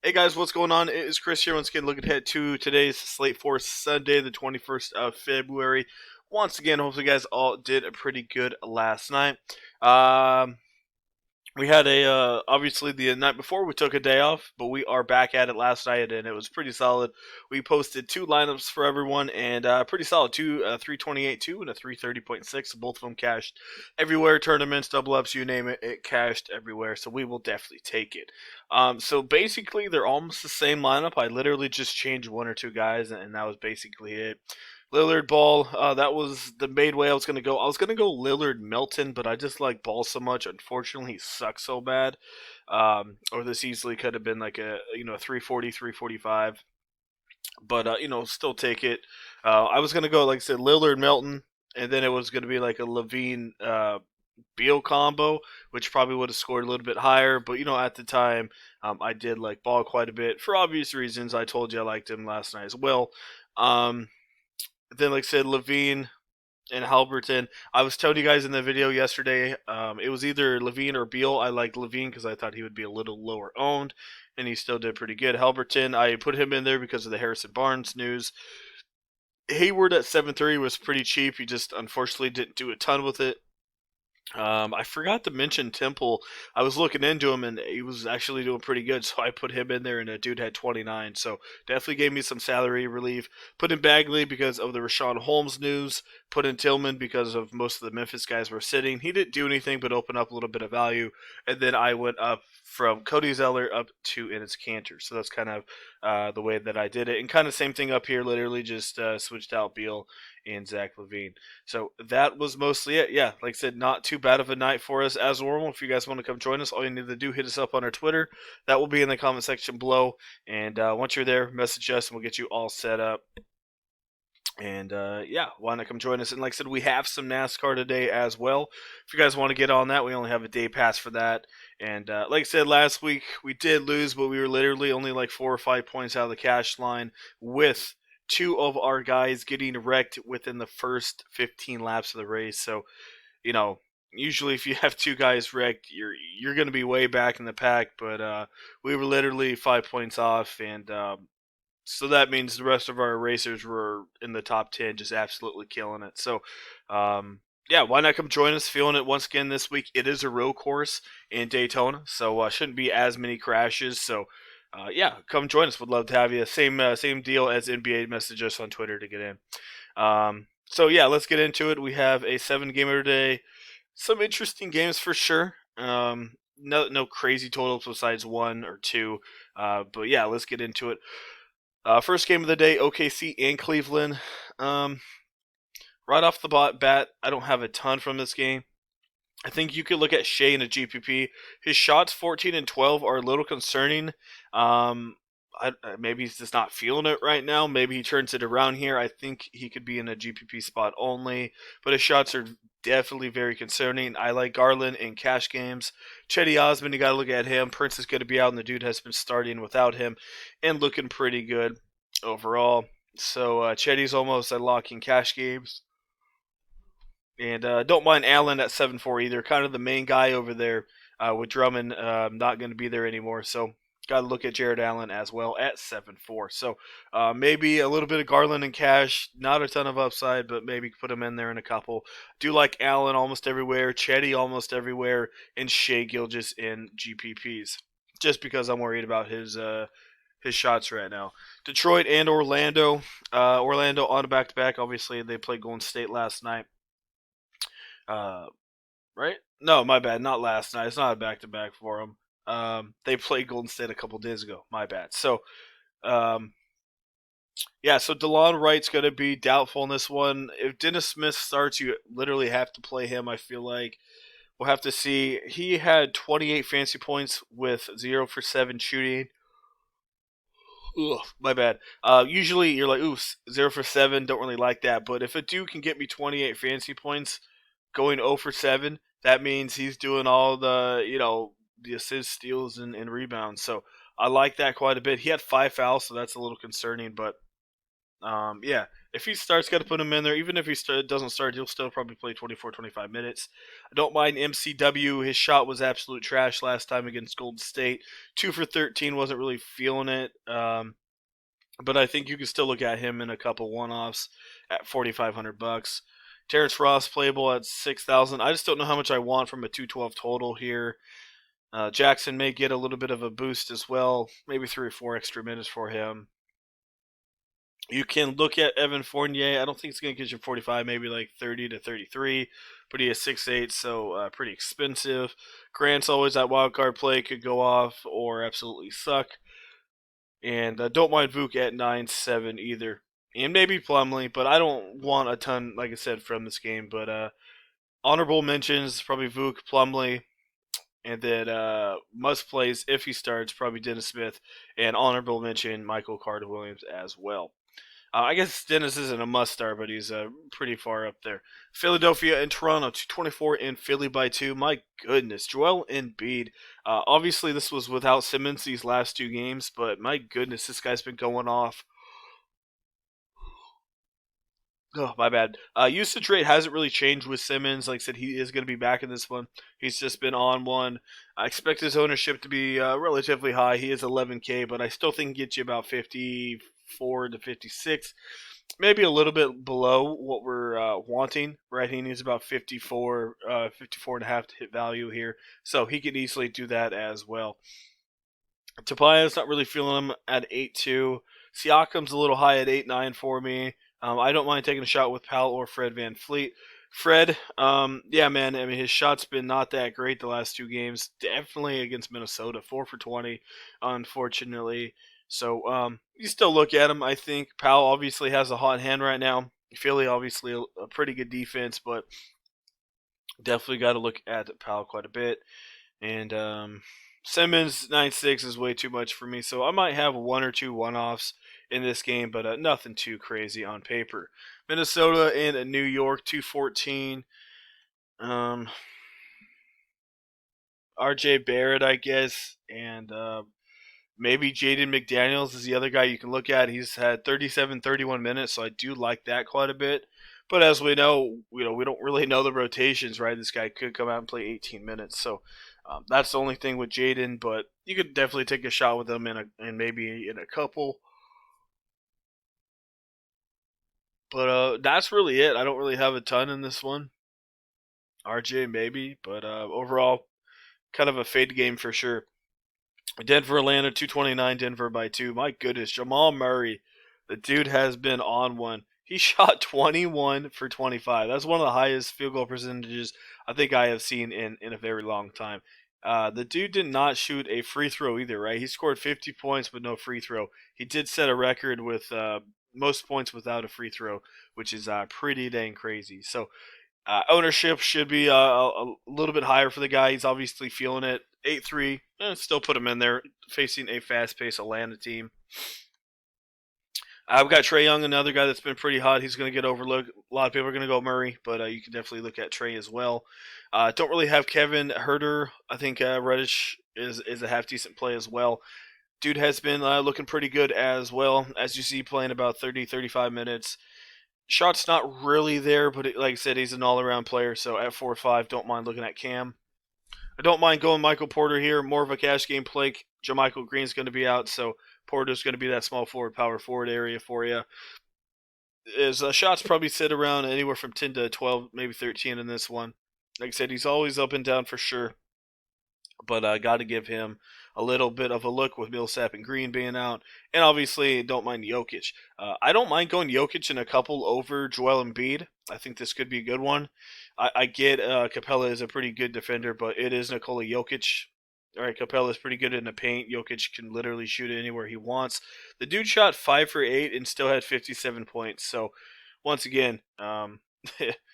Hey guys, what's going on? It is Chris here once again looking ahead to today's slate for Sunday, the 21st of February. Once again, hopefully you guys all did a pretty good last night. Um, we had obviously the night before we took a day off, but we are back at it last night and it was pretty solid. We posted two lineups for everyone and pretty solid, two 328.2 and a 330.6. Both of them cashed everywhere, tournaments, double ups, you name it, it cashed everywhere. So we will definitely take it. So basically they're almost the same lineup. I literally just changed one or two guys and that was basically it. Lillard Ball, that was the main way I was gonna go. I was gonna go Lillard Melton, but I just like Ball so much. Unfortunately, he sucks so bad. Or this easily could have been like a 340, 345. But still take it. I was gonna go like I said, Lillard Melton, and then it was gonna be like a Levine Beal combo, which probably would have scored a little bit higher. But at the time, I did like Ball quite a bit for obvious reasons. I told you I liked him last night as well. Um, then, like I said, Levine and Halberton. I was telling you guys in the video yesterday, it was either Levine or Beal. I liked Levine because I thought he would be a little lower owned, and he still did pretty good. Halberton, I put him in there because of the Harrison Barnes news. Hayward at 7.3 was pretty cheap. He just unfortunately didn't do a ton with it. I forgot to mention Temple. I was looking into him and he was actually doing pretty good, so I put him in there and the dude had 29. So definitely gave me some salary relief. Put in Bagley because of the Rashawn Holmes news. Put in Tillman because of most of the Memphis guys were sitting. He didn't do anything but open up a little bit of value. And then I went up from Cody Zeller up to Enes Cantor. So that's kind of the way that I did it. And kind of same thing up here, literally just switched out Beal and Zach Levine. So that was mostly it. Yeah, like I said, not too bad of a night for us as normal. If you guys want to come join us, all you need to do hit us up on our Twitter. That will be in the comment section below. And once you're there, message us and we'll get you all set up. And yeah, why not come join us? And like I said, we have some NASCAR today as well. If you guys want to get on that, we only have a day pass for that. And like I said, last week we did lose, but we were literally only like 4 or 5 points out of the cash line with two of our guys getting wrecked within the first 15 laps of the race. So, you know, usually if you have two guys wrecked, you're going to be way back in the pack. But we were literally 5 points off, and so that means the rest of our racers were in the top 10, just absolutely killing it. So, yeah, why not come join us? Feeling it once again this week. It is a road course in Daytona, so shouldn't be as many crashes. So, yeah, come join us. Would love to have you. Same deal as NBA. Message us on Twitter to get in. So yeah, let's get into it. We have a 7-gamer today. Some interesting games for sure. No crazy totals besides one or two. But yeah, let's get into it. First game of the day, OKC and Cleveland. Right off the bat, I don't have a ton from this game. I think you could look at Shea in a GPP. His shots 14 and 12 are a little concerning. Maybe he's just not feeling it right now. Maybe he turns it around here. I think he could be in a GPP spot only, but his shots are definitely very concerning. I like Garland in cash games. Chetty Osman, you got to look at him. Prince is going to be out, and the dude has been starting without him and looking pretty good overall. So Chetty's almost a lock in cash games. And don't mind Allen at 7-4 either. Kind of the main guy over there with Drummond not going to be there anymore. So got to look at Jared Allen as well at 7-4. So maybe a little bit of Garland and Cash. Not a ton of upside, but maybe put him in there in a couple. Do like Allen almost everywhere. Chetty almost everywhere. And Shea Gilgis in GPPs. Just because I'm worried about his shots right now. Detroit and Orlando. Orlando on a back-to-back. Obviously, they played Golden State last night. Right? No, my bad. Not last night. It's not a back to back for them. They played Golden State a couple days ago. My bad. So, um, yeah. So DeLon Wright's going to be doubtful in this one. If Dennis Smith starts, you literally have to play him. I feel like we'll have to see. He had 28 fancy points with 0 for 7 shooting. Ugh, my bad. Usually you're like, ooh, 0 for 7. Don't really like that. But if a dude can get me 28 fancy points going 0 for 7, that means he's doing all the assists, steals, and rebounds. So I like that quite a bit. He had 5 fouls, so that's a little concerning, but Yeah, if he starts, got to put him in there. Even if he doesn't start, he'll still probably play 24, 25 minutes. I don't mind MCW. His shot was absolute trash last time against Golden State. 2 for 13, wasn't really feeling it. But I think you can still look at him in a couple one-offs at $4,500. Terrence Ross playable at 6,000. I just don't know how much I want from a 212 total here. Jackson may get a little bit of a boost as well, maybe 3 or 4 extra minutes for him. You can look at Evan Fournier. I don't think it's going to get you 45, maybe like 30 to 33. But he is 6'8", so pretty expensive. Grant's always that wild card play, could go off or absolutely suck. And don't mind Vuk at 9.7 either. And maybe Plumlee, but I don't want a ton, like I said, from this game. But honorable mentions, probably Vuk, Plumlee, and then must plays, if he starts, probably Dennis Smith. And honorable mention, Michael Carter-Williams as well. I guess Dennis isn't a must start, but he's pretty far up there. Philadelphia and Toronto, 224 in Philly by 2. My goodness, Joel Embiid. Obviously, this was without Simmons these last 2 games, but my goodness, this guy's been going off. Oh, my bad. Usage rate hasn't really changed with Simmons. Like I said, he is going to be back in this one. He's just been on one. I expect his ownership to be relatively high. He is 11K, but I still think he gets you about 54 to 56. Maybe a little bit below what we're wanting, right? He needs about 54, 54 and a half to hit value here. So he could easily do that as well. Tobias, not really feeling him at 8.2. Siakam's a little high at 8.9 for me. I don't mind taking a shot with Powell or Fred VanVleet. Fred, yeah, man. I mean, his shot's been not that great the last 2 games. Definitely against Minnesota, 4 for 20, unfortunately. So you still look at him. I think Powell obviously has a hot hand right now. Philly obviously a pretty good defense, but definitely got to look at Powell quite a bit. And Simmons 9.6 is way too much for me, so I might have 1 or 2 one-offs in this game, but nothing too crazy on paper. Minnesota and New York 214. RJ Barrett, I guess, and maybe Jaden McDaniels is the other guy you can look at. He's had 37, 31 minutes, so I do like that quite a bit. But as we know, we don't really know the rotations, right? This guy could come out and play 18 minutes, so that's the only thing with Jaden. But you could definitely take a shot with him in maybe in a couple. But that's really it. I don't really have a ton in this one. RJ maybe, but overall, kind of a fade game for sure. Denver, Atlanta, 229, Denver by 2. My goodness, Jamal Murray, the dude has been on one. He shot 21 for 25. That's one of the highest field goal percentages I think I have seen in a very long time. The dude did not shoot a free throw either, right? He scored 50 points but no free throw. He did set a record with most points without a free throw, which is pretty dang crazy. So ownership should be a little bit higher for the guy. He's obviously feeling it. 8-3, still put him in there, facing a fast-paced Atlanta team. I've got Trae Young, another guy that's been pretty hot. He's going to get overlooked. A lot of people are going to go Murray, but you can definitely look at Trae as well. Don't really have Kevin Herter. I think Reddish is a half-decent play as well. Dude has been looking pretty good as well. As you see, playing about 30, 35 minutes. Shot's not really there, but like I said, he's an all-around player, so at 4-5, don't mind looking at Cam. I don't mind going Michael Porter here. More of a cash game play. JaMychal Green's going to be out, so Porter's going to be that small forward, power forward area for you. His shots probably sit around anywhere from 10 to 12, maybe 13 in this one. Like I said, he's always up and down for sure, but I got to give him a little bit of a look with Millsap and Green being out. And obviously, don't mind Jokic. I don't mind going Jokic in a couple over Joel Embiid. I think this could be a good one. I get Capella is a pretty good defender, but it is Nikola Jokic. All right, Capella is pretty good in the paint. Jokic can literally shoot it anywhere he wants. The dude shot 5 for 8 and still had 57 points. So, once again,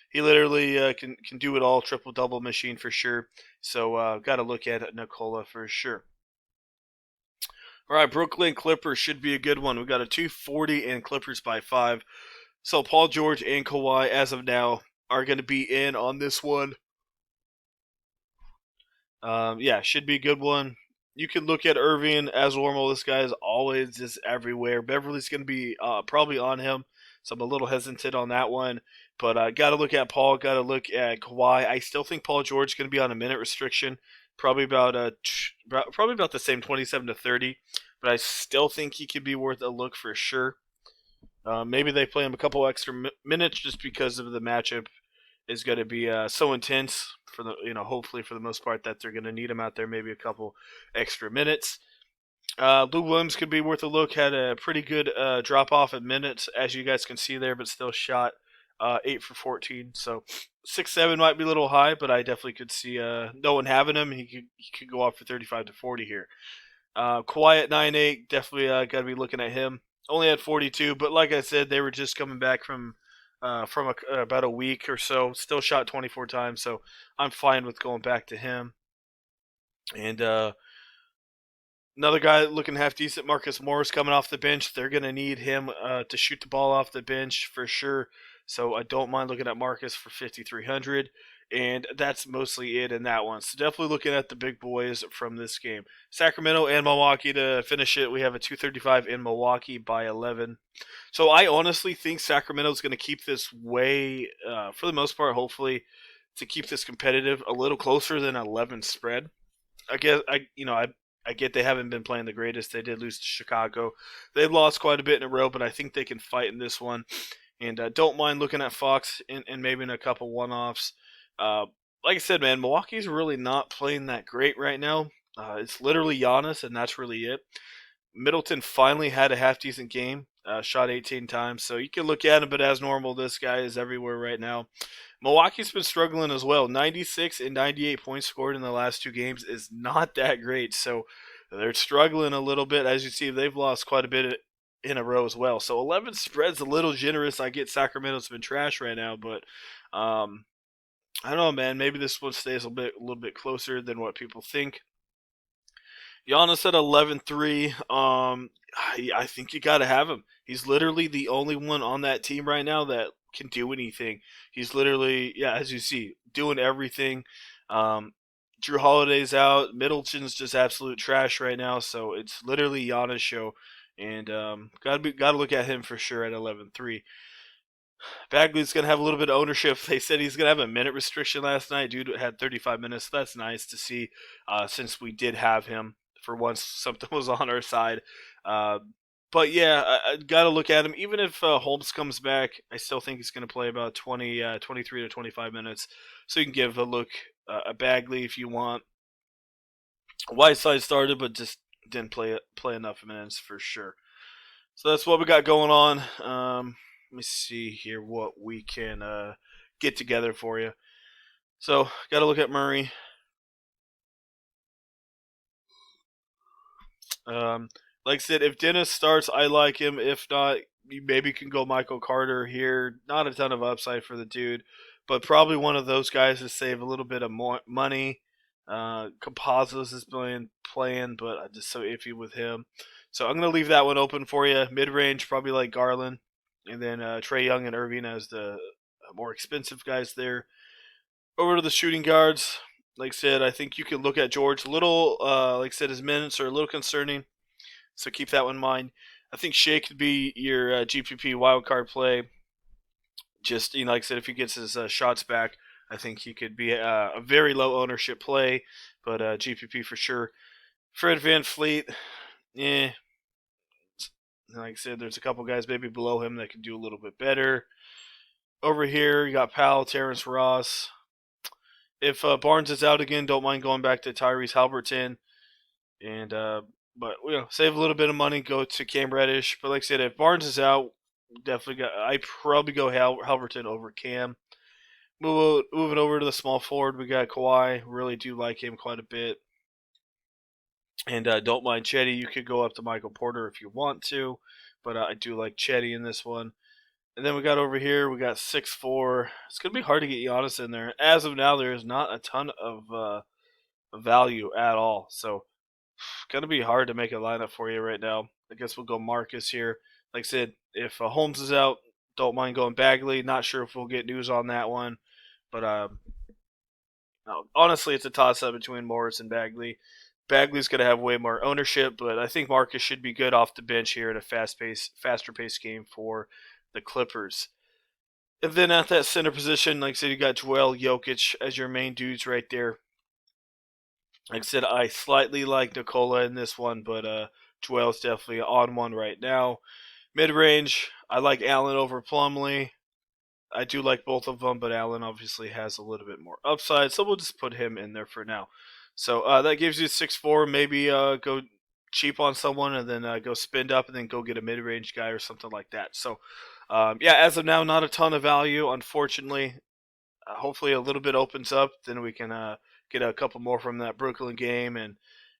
he literally can do it all. Triple double machine for sure. So, got to look at Nikola for sure. All right, Brooklyn Clippers should be a good one. We got a 240 and Clippers by 5. So Paul George and Kawhi, as of now, are going to be in on this one. Yeah, should be a good one. You could look at Irving as normal. This guy is always just everywhere. Beverly's going to be probably on him, so I'm a little hesitant on that one. But got to look at Paul. Got to look at Kawhi. I still think Paul George is going to be on a minute restriction, probably probably about the same 27 to 30. But I still think he could be worth a look for sure. Maybe they play him a couple extra minutes just because of the matchup is going to be so intense for the hopefully for the most part that they're going to need him out there maybe a couple extra minutes. Lou Williams could be worth a look. Had a pretty good drop off at minutes as you guys can see there, but still shot 8 for 14. So 6-7 might be a little high, but I definitely could see no one having him. He could go off for 35 to 40 here. Kawhi at 9-8, definitely got to be looking at him. Only had 42, but like I said, they were just coming back from about a week or so. Still shot 24 times, so I'm fine with going back to him. And another guy looking half decent, Marcus Morris, coming off the bench. They're going to need him to shoot the ball off the bench for sure. So I don't mind looking at Marcus for 5,300. And that's mostly it in that one. So definitely looking at the big boys from this game. Sacramento and Milwaukee to finish it. We have a 235 in Milwaukee by 11. So I honestly think Sacramento is going to keep this way, for the most part, hopefully, to keep this competitive a little closer than 11 spread. I guess I get they haven't been playing the greatest. They did lose to Chicago. They've lost quite a bit in a row, but I think they can fight in this one. And don't mind looking at Fox and maybe in a couple one-offs. Like I said, man, Milwaukee's really not playing that great right now. It's literally Giannis, and that's really it. Middleton finally had a half-decent game. Shot 18 times, so you can look at him, but as normal, this guy is everywhere right now. Milwaukee's been struggling as well. 96 and 98 points scored in the last two games is not that great, so they're struggling a little bit. As you see, they've lost quite a bit in a row as well. So 11 spreads a little generous. I get Sacramento's been trash right now, but I don't know, man. Maybe this one stays a little bit closer than what people think. Giannis at 11-3. I think you got to have him. He's literally the only one on that team right now that can do anything. He's literally, yeah, as you see, doing everything. Drew Holiday's out. Middleton's just absolute trash right now. So it's literally Giannis' show, and gotta look at him for sure at 11-3. Bagley's going to have a little bit of ownership. They said he's going to have a minute restriction last night. Dude had 35 minutes. So that's nice to see since we did have him for once something was on our side. But yeah, I got to look at him. Even if Holmes comes back, I still think he's going to play about 23 to 25 minutes. So you can give a look at Bagley if you want. Whiteside started, but just didn't play enough minutes for sure. So that's what we got going on. Let me see here what we can get together for you. So, got to look at Murray. Like I said, if Dennis starts, I like him. If not, you maybe can go Michael Carter here. Not a ton of upside for the dude, but probably one of those guys to save a little bit of more money. Compositos is playing, but I'm just so iffy with him. So I'm going to leave that one open for you. Mid-range, probably like Garland. And then Trae Young and Irving as the more expensive guys there. Over to the shooting guards. Like I said, I think you can look at George. Like I said, his minutes are a little concerning. So keep that one in mind. I think Shea could be your GPP wildcard play. Just, like I said, if he gets his shots back, I think he could be a very low ownership play. But GPP for sure. Fred VanVleet, like I said, there's a couple guys maybe below him that can do a little bit better. Over here, you got Powell, Terrence Ross. If Barnes is out again, don't mind going back to Tyrese Halliburton. And but save a little bit of money, go to Cam Reddish. But like I said, if Barnes is out, I'd probably go Halliburton over Cam. Moving over to the small forward, we got Kawhi. Really do like him quite a bit. And don't mind Chetty. You could go up to Michael Porter if you want to, but I do like Chetty in this one. And then we got over here, we got 6'4". It's going to be hard to get Giannis in there. As of now, there is not a ton of value at all. So it's going to be hard to make a lineup for you right now. I guess we'll go Marcus here. Like I said, if Holmes is out, don't mind going Bagley. Not sure if we'll get news on that one. But honestly, it's a toss-up between Morris and Bagley. Bagley's going to have way more ownership, but I think Marcus should be good off the bench here in a faster paced game for the Clippers. And then at that center position, like I said, you got Joel Jokic as your main dudes right there. Like I said, I slightly like Nikola in this one, but Joel's definitely on one right now. Mid range, I like Allen over Plumlee. I do like both of them, but Allen obviously has a little bit more upside, so we'll just put him in there for now. So that gives you 6'4". Maybe go cheap on someone and then go spend up and then go get a mid range guy or something like that. So yeah, as of now, not a ton of value, unfortunately. Hopefully, a little bit opens up, then we can get a couple more from that Brooklyn game and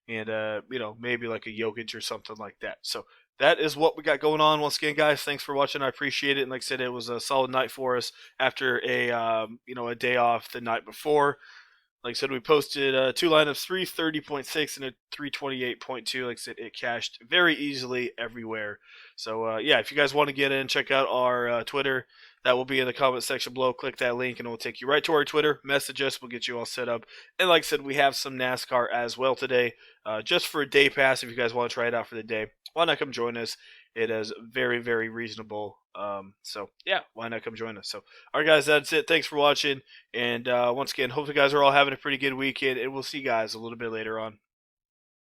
maybe like a Jokic or something like that. So that is what we got going on. Once again, guys, thanks for watching. I appreciate it. And like I said, it was a solid night for us after a day off the night before. Like I said, we posted two lineups, 330.6 and a 328.2. Like I said, it cashed very easily everywhere. So, yeah, if you guys want to get in, check out our Twitter. That will be in the comment section below. Click that link and it will take you right to our Twitter. Message us. We'll get you all set up. And like I said, we have some NASCAR as well today. Just for a day pass, if you guys want to try it out for the day, why not come join us? It is very, very reasonable. So, yeah, why not come join us? So, all right, guys, that's it. Thanks for watching. And once again, hope you guys are all having a pretty good weekend. And we'll see you guys a little bit later on.